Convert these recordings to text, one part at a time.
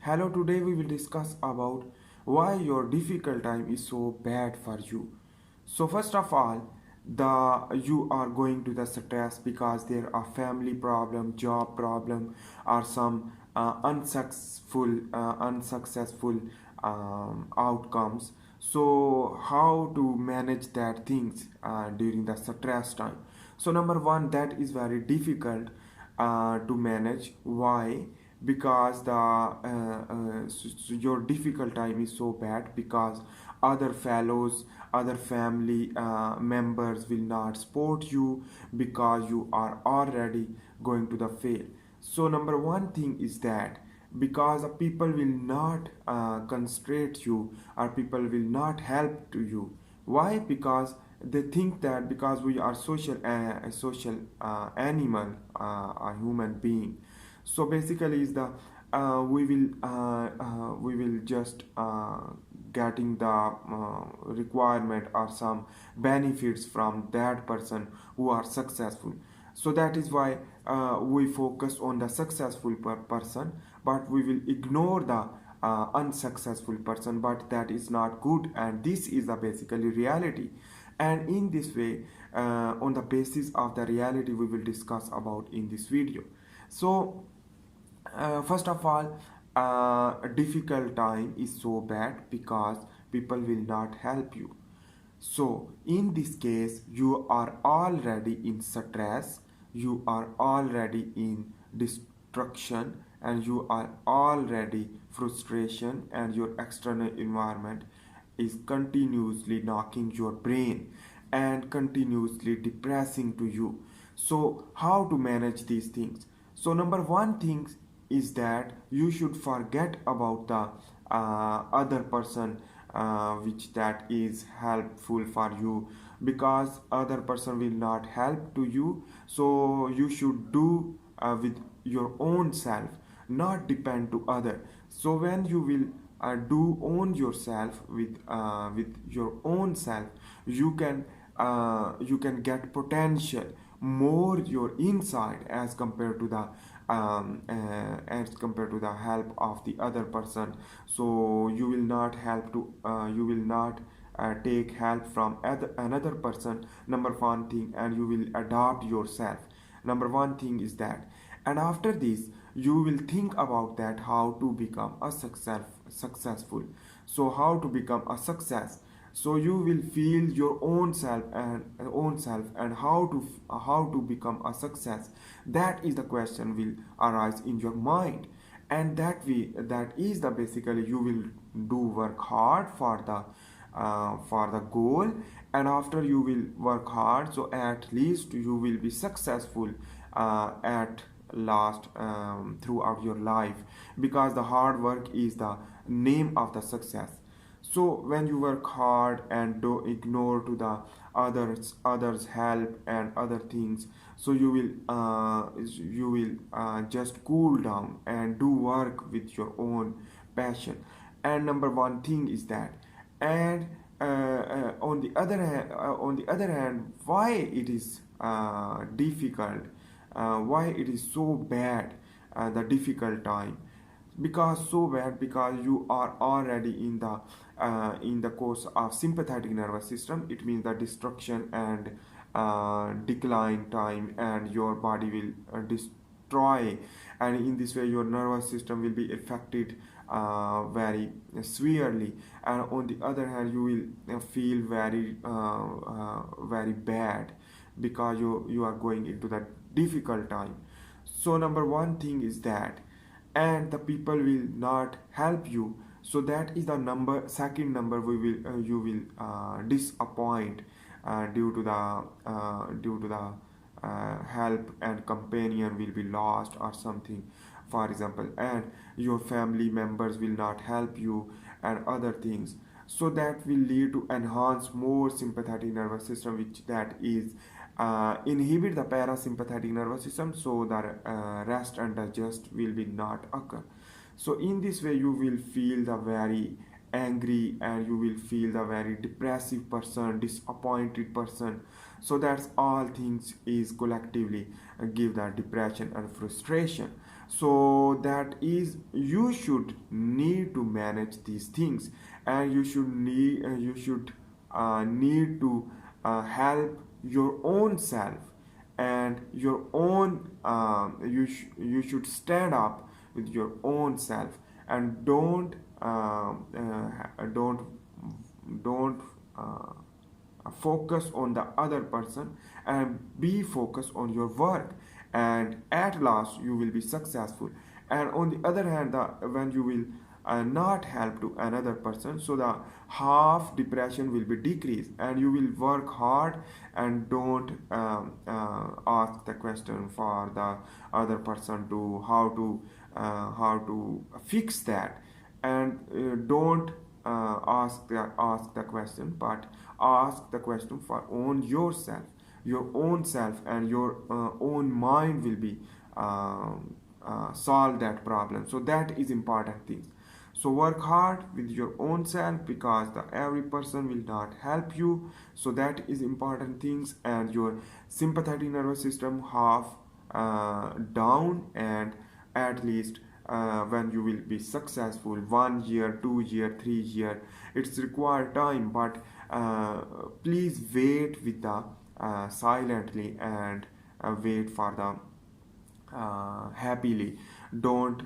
Hello, today we will discuss about why your difficult time is so bad for you. So first of all, the you are going to the stress because there are family problem, job problem, or some unsuccessful outcomes. So how to manage that things during the stress time? So number one, that is very difficult to manage. Why? Because your difficult time is so bad because other fellows, other family members will not support you because you are already going to the fail. So number one thing is that because people will not constrain you or people will not help to you. Why? Because they think that because we are social animal, a human being. So basically is the we will just getting the requirement or some benefits from that person who are successful. So that is why we focus on the successful person, but we will ignore the unsuccessful person. But that is not good, and this is the basically reality. And in this way, on the basis of the reality, we will discuss about in this video. So first of all, a difficult time is so bad because people will not help you. So in this case, you are already in stress, you are already in destruction, and you are already frustration, and your external environment is continuously knocking your brain and continuously depressing to you. So how to manage these things? So number one thing is that you should forget about the other person which that is helpful for you, because other person will not help to you. So you should do with your own self, not depend to other. So when you will do own yourself with your own self, you can get potential more your inside as compared to the help of the other person. So you will not help to you will not take help from another person, number one thing, and you will adopt yourself. Number one thing is that. And after this, you will think about that how to become a successful. So how to become a success? So you will feel your own self and how to become a success. That is the question will arise in your mind. And that is the basically you will do work hard for the goal. And after you will work hard, so at least you will be successful at last throughout your life, because the hard work is the name of the success. So when you work hard and do ignore to the others help and other things, so you will just cool down and do work with your own passion. And number one thing is that. And on the other hand, why it is difficult, why it is so bad, the difficult time? Because so bad because you are already in the course of sympathetic nervous system. It means the destruction and decline time, and your body will destroy. And in this way your nervous system will be affected very severely. And on the other hand, you will feel very bad because you are going into that difficult time. So number one thing is that. And the people will not help you. So that is the number second number we will you will disappoint due to the help and companion will be lost or something, for example. And your family members will not help you and other things. So that will lead to enhance more sympathetic nervous system, which that is inhibit the parasympathetic nervous system. So the rest and digest will be not occur. So in this way you will feel the very angry, and you will feel the very depressive person, disappointed person. So that's all things is collectively. give the depression and frustration. So that is, you should need to manage these things, and you should need to help your own self, and your own you should stand up with your own self, and don't focus on the other person, and be focused on your work, and at last you will be successful. And on the other hand, when you will not help to another person, so the half depression will be decreased, and you will work hard, and don't ask the question for the other person to how to fix that. And don't ask the question, but ask the question for your own self, and your own mind will be solve that problem. So that is important thing. So work hard with your own self, because every person will not help you. So that is important things. And your sympathetic nervous system half down, and at least when you will be successful, 1 year, 2 year, 3 year, it's required time, but please wait with the silently, and wait for the happily. Don't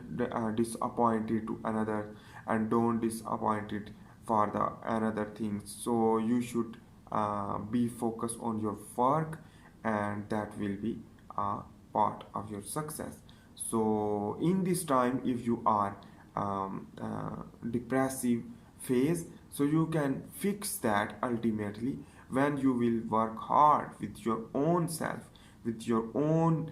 disappoint it to another, and don't disappoint it for the another things. So you should be focused on your work, and that will be a part of your success. So in this time, if you are depressive phase, so you can fix that ultimately when you will work hard with your own self, with your own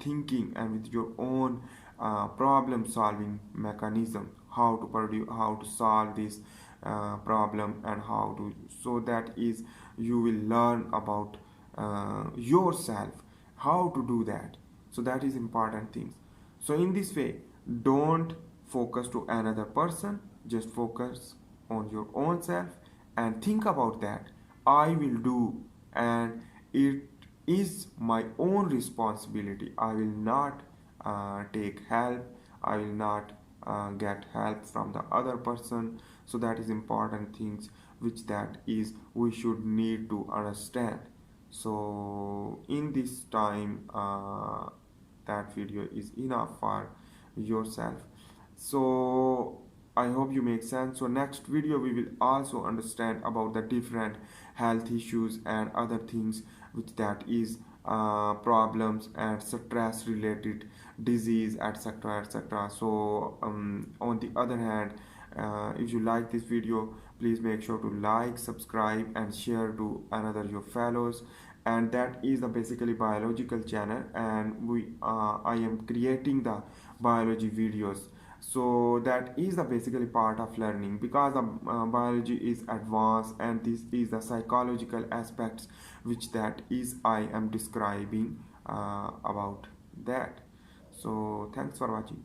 thinking, and with your own problem solving mechanism, how to produce, how to solve this problem, and how to, so that is, you will learn about yourself, how to do that. So that is important things. So in this way, don't focus to another person, just focus on your own self, and think about that I will do, and it is my own responsibility. I will not take help, I will not get help from the other person. So that is important things, which that is we should need to understand. So in this time, that video is enough for yourself. So I hope you make sense. So next video we will also understand about the different health issues and other things, which that is problems and stress related disease, etc, etc. So on the other hand, if you like this video, please make sure to like, subscribe, and share to another your fellows. And that is the basically biological channel, and I am creating the biology videos. So that is the basically part of learning, because the biology is advanced, and this is the psychological aspects, which that is I am describing about that. So thanks for watching.